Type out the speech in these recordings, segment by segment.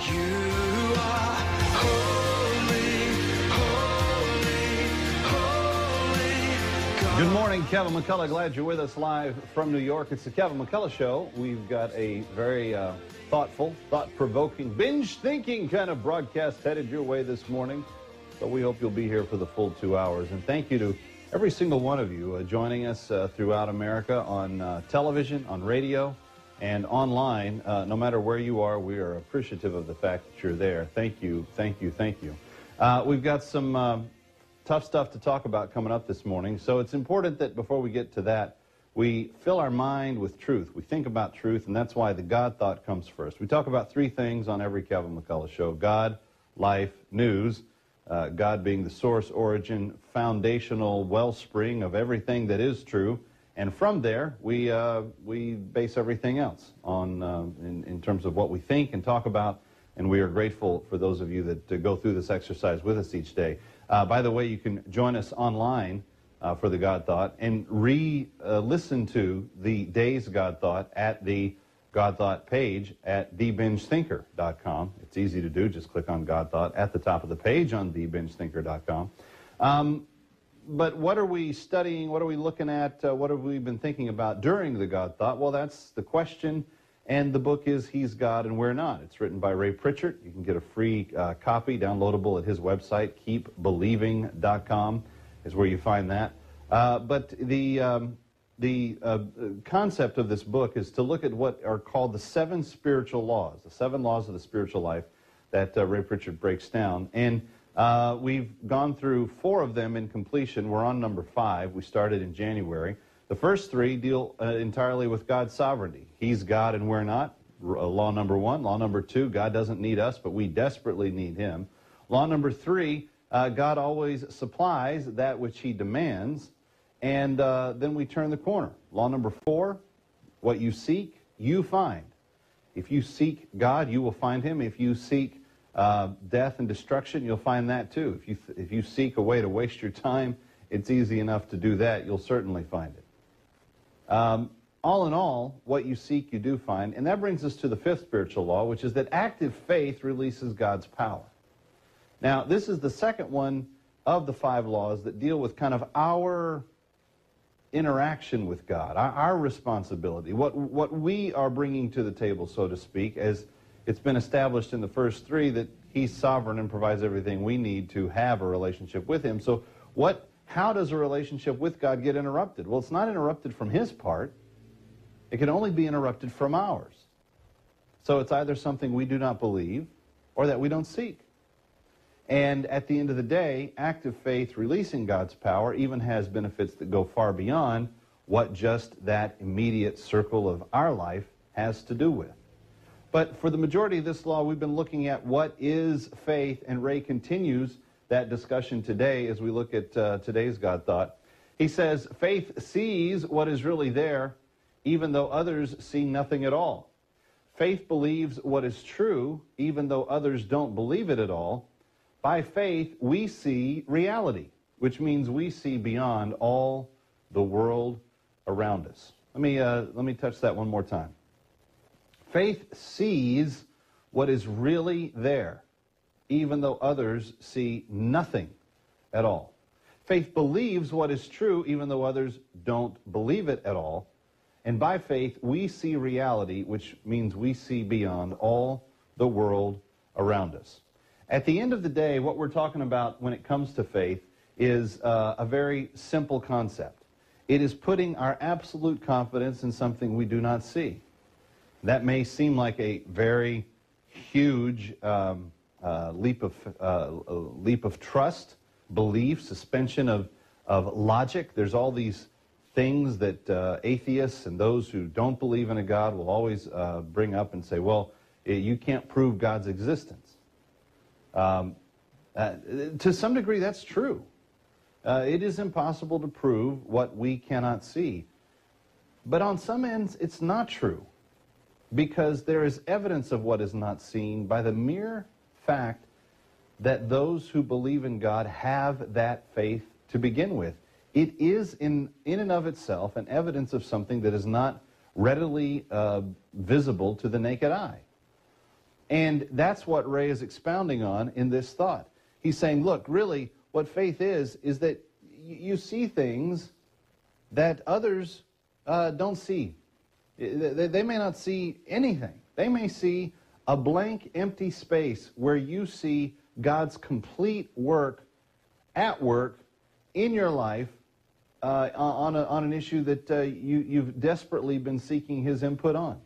You are holy, holy, holy God. Good morning, Kevin McCullough. Glad you're with us live from New York. It's the Kevin McCullough Show. We've got a very thoughtful, thought-provoking, binge-thinking kind of broadcast headed your way this morning. So we hope you'll be here for the full 2 hours. And thank you to every single one of you joining us throughout America on television, on radio, and online. No matter where you are, we are appreciative of the fact that you're there. Thank you, thank you, thank you. We've got some tough stuff to talk about coming up this morning, so it's important that before we get to that, we fill our mind with truth. We think about truth, and that's why the God thought comes first. We talk about three things on every Kevin McCullough show: God, life, news. God being the source, origin, foundational wellspring of everything that is true. And from there, we base everything else on in terms of what we think and talk about. And we are grateful for those of you that go through this exercise with us each day. By the way, you can join us online for the God Thought and listen to the day's God Thought at the God Thought page at thebingethinker.com. It's easy to do. Just click on God Thought at the top of the page on thebingethinker.com. But what are we studying? What are we looking at? What have we been thinking about during the God Thought? Well, that's the question. And the book is He's God and We're Not. It's written by Ray Pritchard. You can get a free copy downloadable at his website. keepbelieving.com is where you find that. But the concept of this book is to look at what are called the 7 spiritual laws, the 7 laws of the spiritual life that Ray Pritchard breaks down. And we've gone through 4 of them in completion. We're on number 5. We started in January. The first 3 deal entirely with God's sovereignty. He's God and we're not. Law number 1. Law number 2, God doesn't need us, but we desperately need Him. Law number 3, God always supplies that which He demands. And then we turn the corner. Law number 4, what you seek, you find. If you seek God, you will find Him. If you seek death and destruction, you'll find that too. If you seek a way to waste your time, it's easy enough to do that. You'll certainly find it. All in all, what you seek, you do find. And that brings us to the 5th spiritual law, which is that active faith releases God's power. Now, this is the second one of the 5 laws that deal with kind of our interaction with God, our responsibility, what we are bringing to the table, so to speak, as it's been established in the first 3 that He's sovereign and provides everything we need to have a relationship with Him. So how does a relationship with God get interrupted? Well, it's not interrupted from His part. It can only be interrupted from ours. So it's either something we do not believe or that we don't seek. And at the end of the day, active faith releasing God's power even has benefits that go far beyond what just that immediate circle of our life has to do with. But for the majority of this law, we've been looking at what is faith, and Ray continues that discussion today as we look at today's God Thought. He says, faith sees what is really there, even though others see nothing at all. Faith believes what is true, even though others don't believe it at all. By faith, we see reality, which means we see beyond all the world around us. Let me touch that one more time. Faith sees what is really there, even though others see nothing at all. Faith believes what is true, even though others don't believe it at all. And by faith, we see reality, which means we see beyond all the world around us. At the end of the day, what we're talking about when it comes to faith is a very simple concept. It is putting our absolute confidence in something we do not see. That may seem like a very huge leap of trust, belief, suspension of logic. There's all these things that atheists and those who don't believe in a God will always bring up and say, well, you can't prove God's existence. To some degree, that's true. It is impossible to prove what we cannot see. But on some ends, it's not true, because there is evidence of what is not seen by the mere fact that those who believe in God have that faith to begin with. It is in and of itself an evidence of something that is not readily visible to the naked eye. And that's what Ray is expounding on in this thought. He's saying, look, really, what faith is that you see things that others don't see. They may not see anything. They may see a blank, empty space where you see God's complete work, at work, in your life, on an issue that you've desperately been seeking His input on.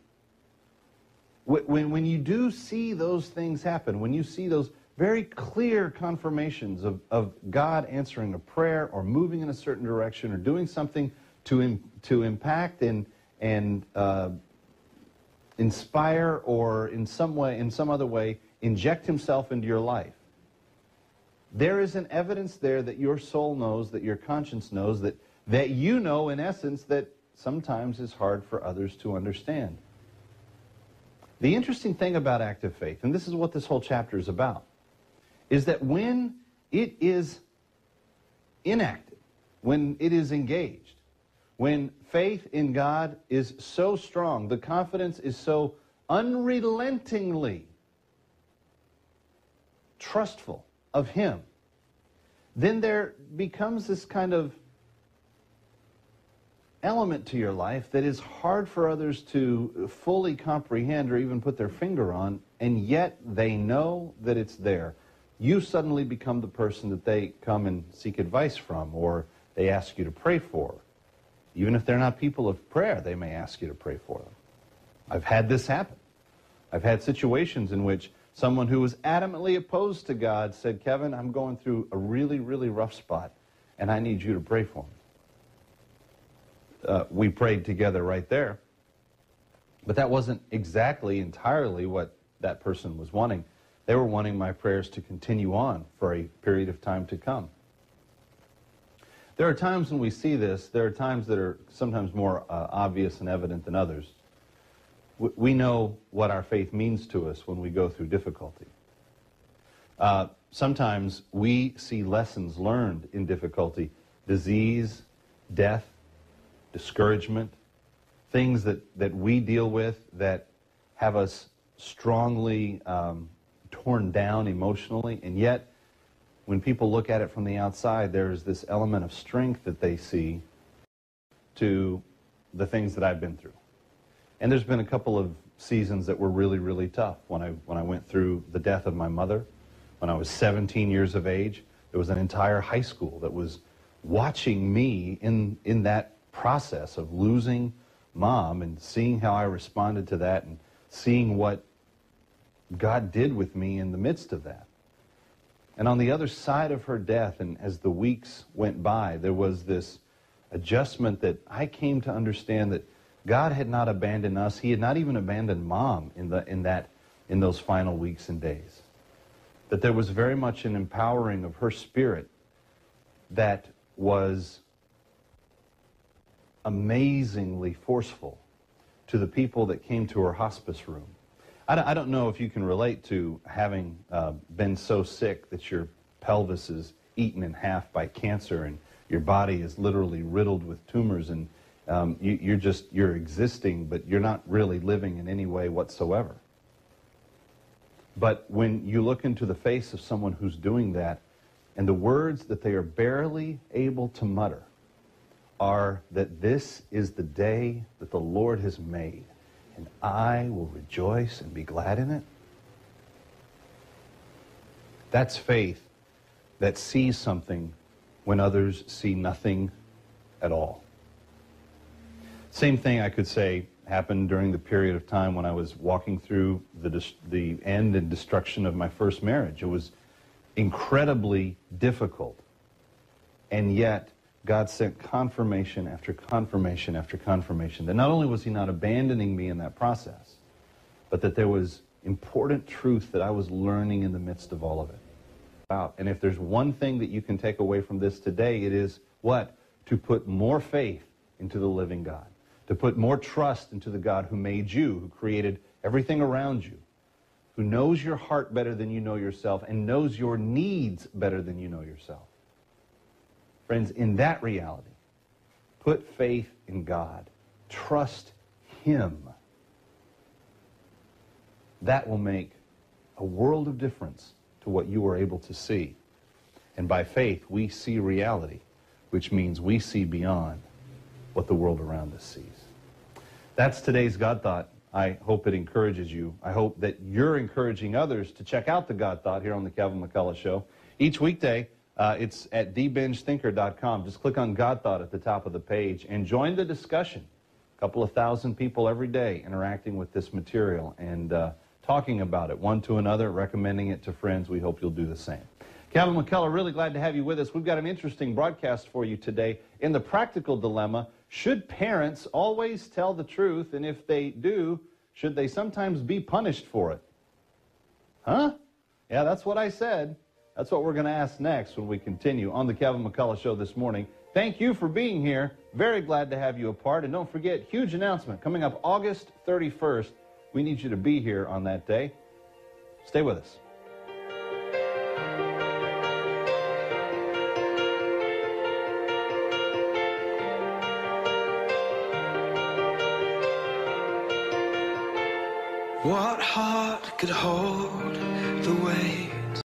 When you do see those things happen, when you see those very clear confirmations of God answering a prayer or moving in a certain direction or doing something to impact and inspire or in some other way, inject Himself into your life, there is an evidence there that your soul knows, that your conscience knows, that you know in essence that sometimes is hard for others to understand. The interesting thing about active faith, and this is what this whole chapter is about, is that when it is inactive, when it is engaged, when faith in God is so strong, the confidence is so unrelentingly trustful of Him, then there becomes this kind of element to your life that is hard for others to fully comprehend or even put their finger on, and yet they know that it's there. You suddenly become the person that they come and seek advice from, or they ask you to pray for. Even if they're not people of prayer, they may ask you to pray for them. I've had this happen. I've had situations in which someone who was adamantly opposed to God said, Kevin, I'm going through a really, really rough spot, and I need you to pray for me. We prayed together right there. But that wasn't exactly entirely what that person was wanting. They were wanting my prayers to continue on for a period of time to come. There are times when we see this, there are times that are sometimes more obvious and evident than others. We know what our faith means to us when we go through difficulty. Sometimes we see lessons learned in difficulty, disease, death, discouragement, things that we deal with that have us strongly torn down emotionally, and yet when people look at it from the outside, there's this element of strength that they see to the things that I've been through. And there's been a couple of seasons that were really, really tough. When I went through the death of my mother, when I was 17 years of age, there was an entire high school that was watching me in that process of losing Mom and seeing how I responded to that and seeing what God did with me in the midst of that. And on the other side of her death, and as the weeks went by, there was this adjustment that I came to understand that God had not abandoned us. He had not even abandoned Mom in those final weeks and days. That there was very much an empowering of her spirit that was amazingly forceful to the people that came to her hospice room. I don't know if you can relate to having been so sick that your pelvis is eaten in half by cancer and your body is literally riddled with tumors, and you're existing, but you're not really living in any way whatsoever. But when you look into the face of someone who's doing that, and the words that they are barely able to mutter are that this is the day that the Lord has made, and I will rejoice and be glad in it. That's faith that sees something when others see nothing at all. Same thing I could say happened during the period of time when I was walking through the end and destruction of my first marriage. It was incredibly difficult, and yet God sent confirmation after confirmation after confirmation that not only was He not abandoning me in that process, but that there was important truth that I was learning in the midst of all of it. And if there's one thing that you can take away from this today, it is what? To put more faith into the living God. To put more trust into the God who made you, who created everything around you, who knows your heart better than you know yourself and knows your needs better than you know yourself. Friends, in that reality, put faith in God. Trust Him. That will make a world of difference to what you were able to see. And by faith, we see reality, which means we see beyond what the world around us sees. That's today's God Thought. I hope it encourages you. I hope that you're encouraging others to check out the God Thought here on the Calvin McCullough Show. Each weekday, it's at debingethinker.com. Just click on God Thought at the top of the page and join the discussion. A couple of thousand people every day interacting with this material and talking about it one to another, recommending it to friends. We hope you'll do the same. Calvin McCullough, really glad to have you with us. We've got an interesting broadcast for you today. In the practical dilemma, should parents always tell the truth? And if they do, should they sometimes be punished for it? Huh? Yeah, that's what I said. That's what we're going to ask next when we continue on the Calvin McCullough Show this morning. Thank you for being here. Very glad to have you a part. And don't forget, huge announcement coming up August 31st. We need you to be here on that day. Stay with us. What heart could hold the weight